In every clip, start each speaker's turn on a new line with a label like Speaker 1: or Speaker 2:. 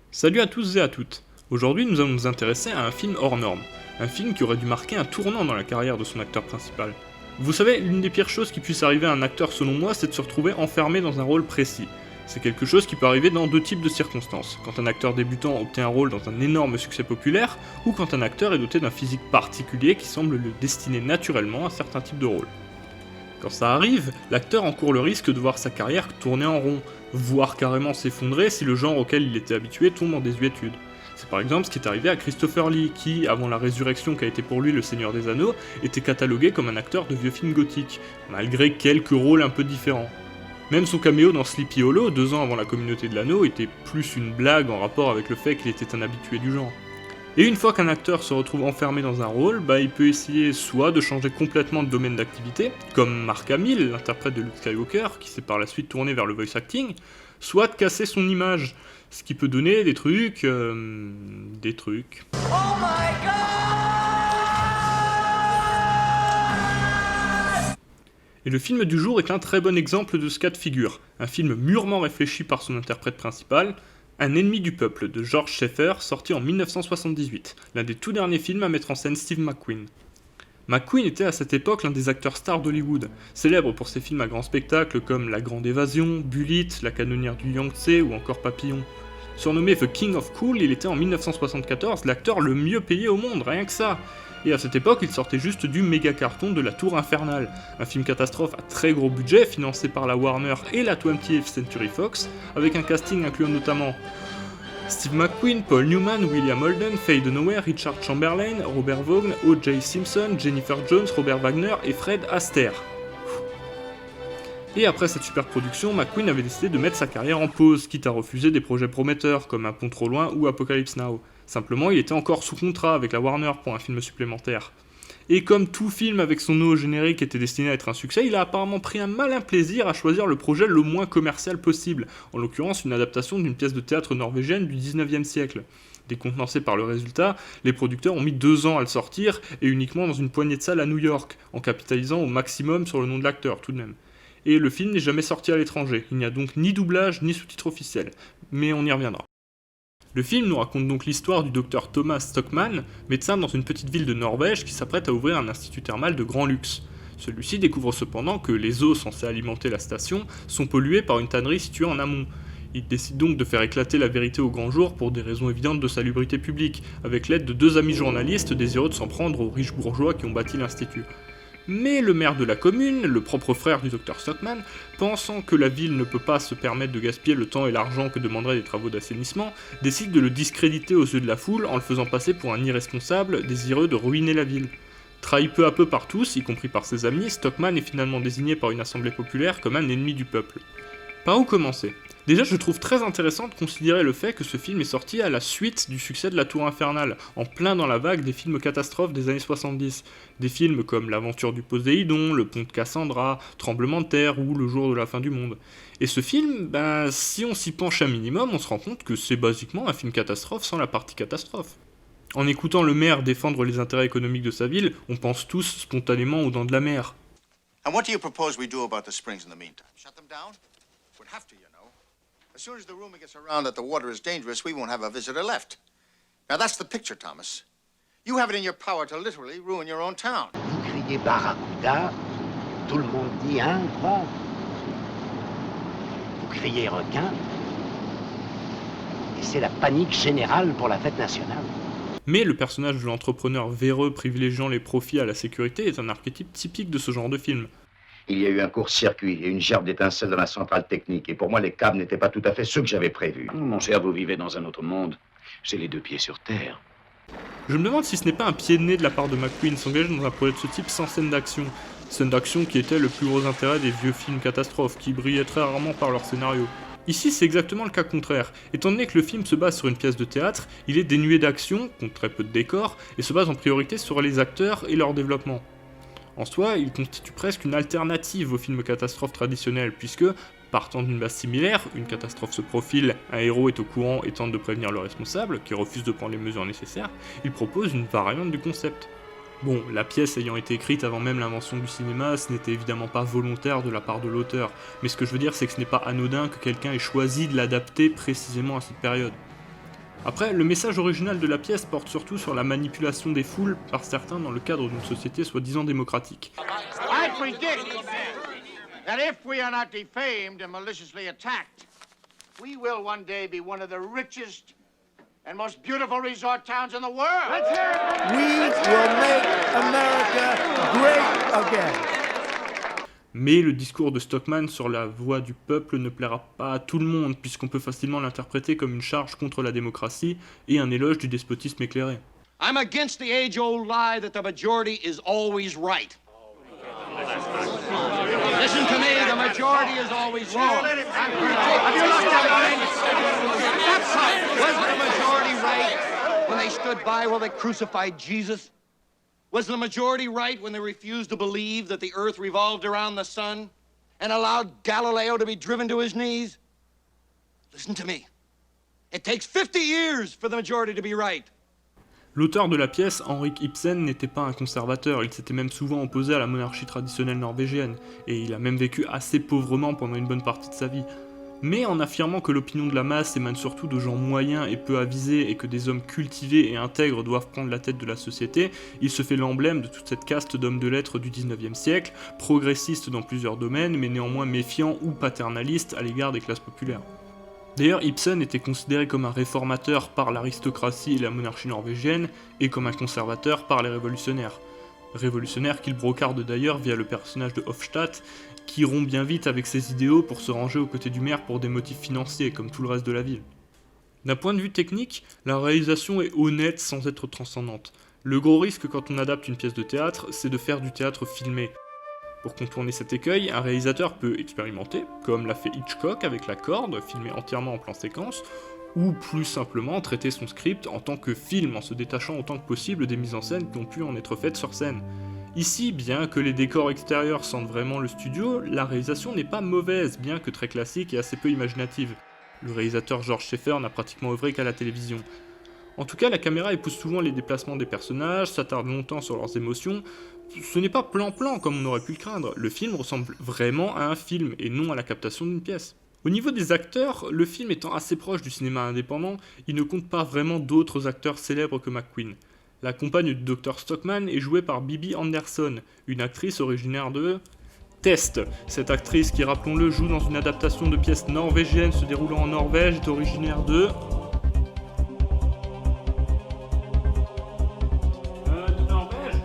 Speaker 1: Salut à tous et à toutes. Aujourd'hui, nous allons nous intéresser à un film hors norme. Un film qui aurait dû marquer un tournant dans la carrière de son acteur principal. Vous savez, l'une des pires choses qui puisse arriver à un acteur selon moi, c'est de se retrouver enfermé dans un rôle précis. C'est quelque chose qui peut arriver dans deux types de circonstances. Quand un acteur débutant obtient un rôle dans un énorme succès populaire, ou quand un acteur est doté d'un physique particulier qui semble le destiner naturellement à certains types de rôles. Quand ça arrive, l'acteur encourt le risque de voir sa carrière tourner en rond, voire carrément s'effondrer si le genre auquel il était habitué tombe en désuétude. C'est par exemple ce qui est arrivé à Christopher Lee, qui, avant la résurrection qu'a été pour lui le Seigneur des Anneaux, était catalogué comme un acteur de vieux films gothiques, malgré quelques rôles un peu différents. Même son caméo dans Sleepy Hollow, 2 ans avant la Communauté de l'Anneau, était plus une blague en rapport avec le fait qu'il était un habitué du genre. Et une fois qu'un acteur se retrouve enfermé dans un rôle, il peut essayer soit de changer complètement de domaine d'activité, comme Mark Hamill, l'interprète de Luke Skywalker, qui s'est par la suite tourné vers le voice acting, soit de casser son image, ce qui peut donner des trucs...
Speaker 2: Oh my god!
Speaker 1: Et le film du jour est un très bon exemple de ce cas de figure, un film mûrement réfléchi par son interprète principal, Un ennemi du peuple de George Schaeffer, sorti en 1978, l'un des tout derniers films à mettre en scène Steve McQueen. McQueen était à cette époque l'un des acteurs stars d'Hollywood, célèbre pour ses films à grand spectacle comme La Grande Évasion, Bullitt, La Canonnière du Yangtze ou encore Papillon. Surnommé The King of Cool, il était en 1974 l'acteur le mieux payé au monde, rien que ça. Et à cette époque, il sortait juste du méga carton de La Tour Infernale, un film catastrophe à très gros budget financé par la Warner et la 20th Century Fox, avec un casting incluant notamment Steve McQueen, Paul Newman, William Holden, Faye Dunaway, Richard Chamberlain, Robert Vaughn, O.J. Simpson, Jennifer Jones, Robert Wagner et Fred Astaire. Et après cette super production, McQueen avait décidé de mettre sa carrière en pause, quitte à refuser des projets prometteurs comme Un pont trop loin ou Apocalypse Now. Simplement, il était encore sous contrat avec la Warner pour un film supplémentaire. Et comme tout film avec son nom au générique était destiné à être un succès, il a apparemment pris un malin plaisir à choisir le projet le moins commercial possible, en l'occurrence une adaptation d'une pièce de théâtre norvégienne du 19e siècle. Décontenancés par le résultat, les producteurs ont mis 2 ans à le sortir, et uniquement dans une poignée de salles à New York, en capitalisant au maximum sur le nom de l'acteur tout de même. Et le film n'est jamais sorti à l'étranger, il n'y a donc ni doublage ni sous-titres officiels, mais on y reviendra. Le film nous raconte donc l'histoire du docteur Thomas Stockmann, médecin dans une petite ville de Norvège qui s'apprête à ouvrir un institut thermal de grand luxe. Celui-ci découvre cependant que les eaux censées alimenter la station sont polluées par une tannerie située en amont. Il décide donc de faire éclater la vérité au grand jour pour des raisons évidentes de salubrité publique, avec l'aide de 2 amis journalistes désireux de s'en prendre aux riches bourgeois qui ont bâti l'institut. Mais le maire de la commune, le propre frère du docteur Stockmann, pensant que la ville ne peut pas se permettre de gaspiller le temps et l'argent que demanderaient des travaux d'assainissement, décide de le discréditer aux yeux de la foule en le faisant passer pour un irresponsable désireux de ruiner la ville. Trahi peu à peu par tous, y compris par ses amis, Stockmann est finalement désigné par une assemblée populaire comme un ennemi du peuple. Par où commencer ? Déjà, je trouve très intéressant de considérer le fait que ce film est sorti à la suite du succès de La Tour Infernale, en plein dans la vague des films catastrophes des années 70. Des films comme L'Aventure du Poséidon, Le Pont de Cassandra, Tremblement de terre ou Le Jour de la fin du monde. Et ce film, si on s'y penche un minimum, on se rend compte que c'est basiquement un film catastrophe sans la partie catastrophe. En écoutant le maire défendre les intérêts économiques de sa ville, on pense tous spontanément aux Dents de la Mer.
Speaker 3: And what do you propose we do about the springs in the meantime? Shut them down? We'd have to, you know. As soon as the rumor gets around that the water is dangerous, we won't have a visitor left. Now that's the picture, Thomas. You have it in your power to literally ruin your own town.
Speaker 4: Vous criez barracuda, tout le monde dit hein, quoi. Vous criez requin, et c'est la panique générale pour la fête nationale.
Speaker 1: Mais le personnage de l'entrepreneur véreux privilégiant les profits à la sécurité est un archétype typique de ce genre de film.
Speaker 5: Il y a eu un court-circuit et une gerbe d'étincelles dans la centrale technique. Et pour moi, les câbles n'étaient pas tout à fait ceux que j'avais prévus.
Speaker 6: Mon cher, vous vivez dans un autre monde. J'ai les 2 pieds sur terre.
Speaker 1: Je me demande si ce n'est pas un pied de nez de la part de McQueen s'engager dans un projet de ce type sans scène d'action. Scène d'action qui était le plus gros intérêt des vieux films catastrophes, qui brillaient très rarement par leur scénario. Ici, c'est exactement le cas contraire. Étant donné que le film se base sur une pièce de théâtre, il est dénué d'action, compte très peu de décors, et se base en priorité sur les acteurs et leur développement. En soi, il constitue presque une alternative aux films catastrophes traditionnels, puisque, partant d'une base similaire, une catastrophe se profile, un héros est au courant et tente de prévenir le responsable, qui refuse de prendre les mesures nécessaires, il propose une variante du concept. Bon, la pièce ayant été écrite avant même l'invention du cinéma, ce n'était évidemment pas volontaire de la part de l'auteur, mais ce que je veux dire c'est que ce n'est pas anodin que quelqu'un ait choisi de l'adapter précisément à cette période. Après, le message original de la pièce porte surtout sur la manipulation des foules par certains dans le cadre d'une société soi-disant démocratique.
Speaker 3: I predict that if we are not defamed and maliciously attacked, we will one day be one of the richest and most beautiful resort towns in the world.
Speaker 2: We will make America great again.
Speaker 1: Mais le discours de Stockman sur la voix du peuple ne plaira pas à tout le monde, puisqu'on peut facilement l'interpréter comme une charge contre la démocratie et un éloge du despotisme éclairé.
Speaker 7: I'm against the age-old lie that the majority is always right. Listen to me, the majority is always wrong. Have you lost your mind? Was the majority right when they stood by while they crucified Jesus? Was the majority right when they refused to believe that the earth revolved around the sun and allowed Galileo to be driven to his knees? Listen to me. It takes 50 years for the majority to be right.
Speaker 1: L'auteur de la pièce, Henrik Ibsen, n'était pas un conservateur, il s'était même souvent opposé à la monarchie traditionnelle norvégienne, et il a même vécu assez pauvrement pendant une bonne partie de sa vie. Mais en affirmant que l'opinion de la masse émane surtout de gens moyens et peu avisés et que des hommes cultivés et intègres doivent prendre la tête de la société, il se fait l'emblème de toute cette caste d'hommes de lettres du 19e siècle, progressistes dans plusieurs domaines mais néanmoins méfiants ou paternalistes à l'égard des classes populaires. D'ailleurs, Ibsen était considéré comme un réformateur par l'aristocratie et la monarchie norvégienne et comme un conservateur par les révolutionnaires. Révolutionnaires qu'il brocarde d'ailleurs via le personnage de Hofstadt, qui rompt bien vite avec ses idéaux pour se ranger aux côtés du maire pour des motifs financiers, comme tout le reste de la ville. D'un point de vue technique, la réalisation est honnête sans être transcendante. Le gros risque quand on adapte une pièce de théâtre, c'est de faire du théâtre filmé. Pour contourner cet écueil, un réalisateur peut expérimenter, comme l'a fait Hitchcock avec La Corde, filmé entièrement en plan séquence, ou plus simplement traiter son script en tant que film, en se détachant autant que possible des mises en scène qui ont pu en être faites sur scène. Ici, bien que les décors extérieurs sentent vraiment le studio, la réalisation n'est pas mauvaise, bien que très classique et assez peu imaginative. Le réalisateur George Schaeffer n'a pratiquement œuvré qu'à la télévision. En tout cas, la caméra épouse souvent les déplacements des personnages, s'attarde longtemps sur leurs émotions. Ce n'est pas plan-plan comme on aurait pu le craindre, le film ressemble vraiment à un film et non à la captation d'une pièce. Au niveau des acteurs, le film étant assez proche du cinéma indépendant, il ne compte pas vraiment d'autres acteurs célèbres que McQueen. La compagne du Dr Stockman est jouée par Bibi Andersson, une actrice originaire de Test. Cette actrice qui, rappelons-le, joue dans une adaptation de pièce norvégienne se déroulant en Norvège est originaire de Norvège.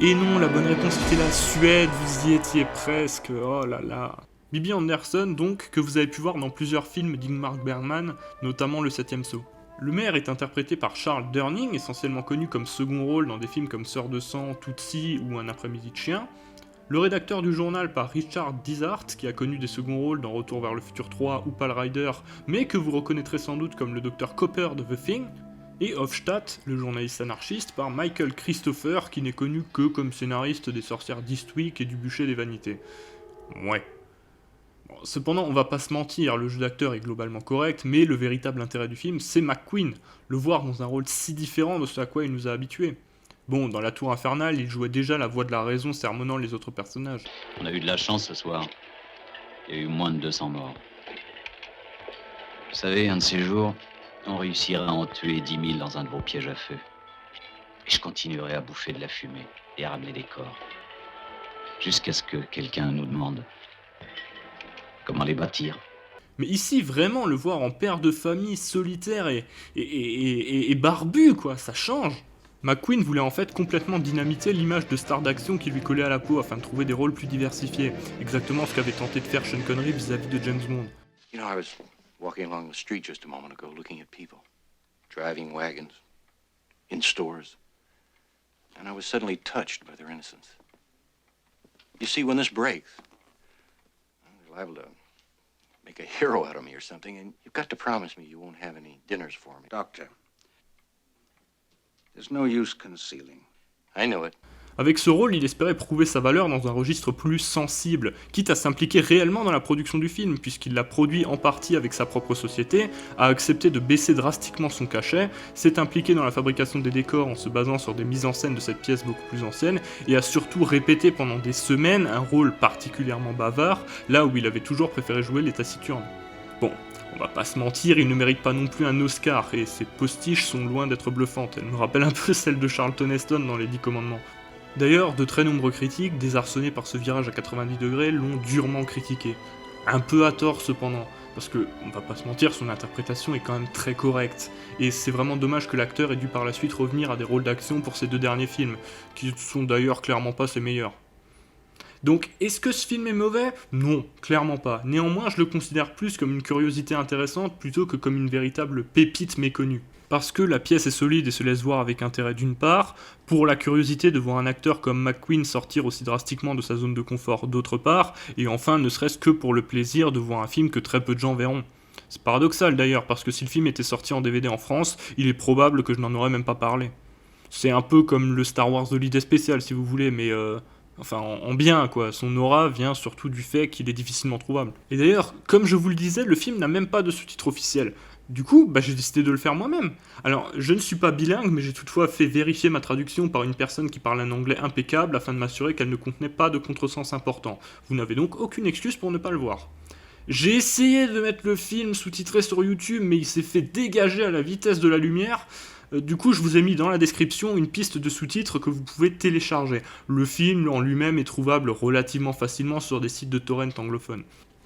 Speaker 1: Et non, la bonne réponse était la Suède, vous y étiez presque, oh là là. Bibi Andersson donc, que vous avez pu voir dans plusieurs films d'Ingmar Bergman, notamment Le 7ème Saut. Le maire est interprété par Charles Durning, essentiellement connu comme second rôle dans des films comme Sœur de sang, Tootsie ou Un après-midi de chien. Le rédacteur du journal par Richard Dysart, qui a connu des seconds rôles dans Retour vers le futur 3 ou Pale Rider, mais que vous reconnaîtrez sans doute comme le Dr Copper de The Thing. Et Hofstadt, le journaliste anarchiste, par Michael Christopher, qui n'est connu que comme scénariste des Sorcières d'Eastwick et du Bûcher des Vanités. Ouais. Cependant, on va pas se mentir, le jeu d'acteur est globalement correct, mais le véritable intérêt du film, c'est McQueen, le voir dans un rôle si différent de ce à quoi il nous a habitués. Bon, dans La Tour Infernale, il jouait déjà la voix de la raison sermonnant les autres personnages.
Speaker 6: On a eu de la chance ce soir. Il y a eu moins de 200 morts. Vous savez, un de ces jours, on réussira à en tuer 10 000 dans un de vos pièges à feu. Et je continuerai à bouffer de la fumée et à ramener des corps. Jusqu'à ce que quelqu'un nous demande comment les bâtir.
Speaker 1: Mais ici, vraiment, le voir en père de famille solitaire et barbu, quoi, ça change. McQueen voulait en fait complètement dynamiter l'image de star d'action qui lui collait à la peau afin de trouver des rôles plus diversifiés. Exactement ce qu'avait tenté de faire Sean Connery vis-à-vis de James Bond.
Speaker 8: You know, I was walking along the street just a moment ago looking at people, driving wagons, in stores, and I was suddenly touched by their innocence. You see, when this breaks, they're liable to make a hero out of me or something, and you've got to promise me you won't have any dinners for me.
Speaker 2: Doctor, there's no use concealing.
Speaker 8: I know it.
Speaker 1: Avec ce rôle, il espérait prouver sa valeur dans un registre plus sensible, quitte à s'impliquer réellement dans la production du film, puisqu'il l'a produit en partie avec sa propre société, a accepté de baisser drastiquement son cachet, s'est impliqué dans la fabrication des décors en se basant sur des mises en scène de cette pièce beaucoup plus ancienne, et a surtout répété pendant des semaines un rôle particulièrement bavard, là où il avait toujours préféré jouer les taciturnes. Bon, on va pas se mentir, il ne mérite pas non plus un Oscar, et ses postiches sont loin d'être bluffantes, elles me rappellent un peu celles de Charlton Heston dans Les 10 Commandements. D'ailleurs, de très nombreux critiques, désarçonnés par ce virage à 90 degrés, l'ont durement critiqué. Un peu à tort cependant, parce que, on va pas se mentir, son interprétation est quand même très correcte, et c'est vraiment dommage que l'acteur ait dû par la suite revenir à des rôles d'action pour ses 2 derniers films, qui sont d'ailleurs clairement pas ses meilleurs. Donc, est-ce que ce film est mauvais ? Non, clairement pas. Néanmoins, je le considère plus comme une curiosité intéressante plutôt que comme une véritable pépite méconnue. Parce que la pièce est solide et se laisse voir avec intérêt d'une part, pour la curiosité de voir un acteur comme McQueen sortir aussi drastiquement de sa zone de confort d'autre part, et enfin ne serait-ce que pour le plaisir de voir un film que très peu de gens verront. C'est paradoxal d'ailleurs, parce que si le film était sorti en DVD en France, il est probable que je n'en aurais même pas parlé. C'est un peu comme le Star Wars Holiday Special si vous voulez, mais enfin en bien quoi, son aura vient surtout du fait qu'il est difficilement trouvable. Et d'ailleurs, comme je vous le disais, le film n'a même pas de sous-titres officiels. Du coup, j'ai décidé de le faire moi-même. Alors, je ne suis pas bilingue, mais j'ai toutefois fait vérifier ma traduction par une personne qui parle un anglais impeccable afin de m'assurer qu'elle ne contenait pas de contresens important. Vous n'avez donc aucune excuse pour ne pas le voir. J'ai essayé de mettre le film sous-titré sur YouTube, mais il s'est fait dégager à la vitesse de la lumière. Du coup, je vous ai mis dans la description une piste de sous-titres que vous pouvez télécharger. Le film en lui-même est trouvable relativement facilement sur des sites de torrent anglophones.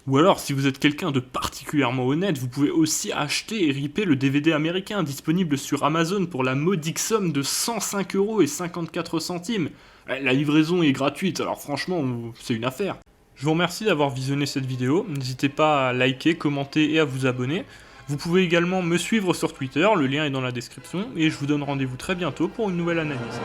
Speaker 1: Ou alors, si vous êtes quelqu'un de particulièrement honnête, vous pouvez aussi acheter et ripper le DVD américain disponible sur Amazon pour la modique somme de 105,54 €. La livraison est gratuite, alors franchement, c'est une affaire. Je vous remercie d'avoir visionné cette vidéo, n'hésitez pas à liker, commenter et à vous abonner. Vous pouvez également me suivre sur Twitter, le lien est dans la description, et je vous donne rendez-vous très bientôt pour une nouvelle analyse.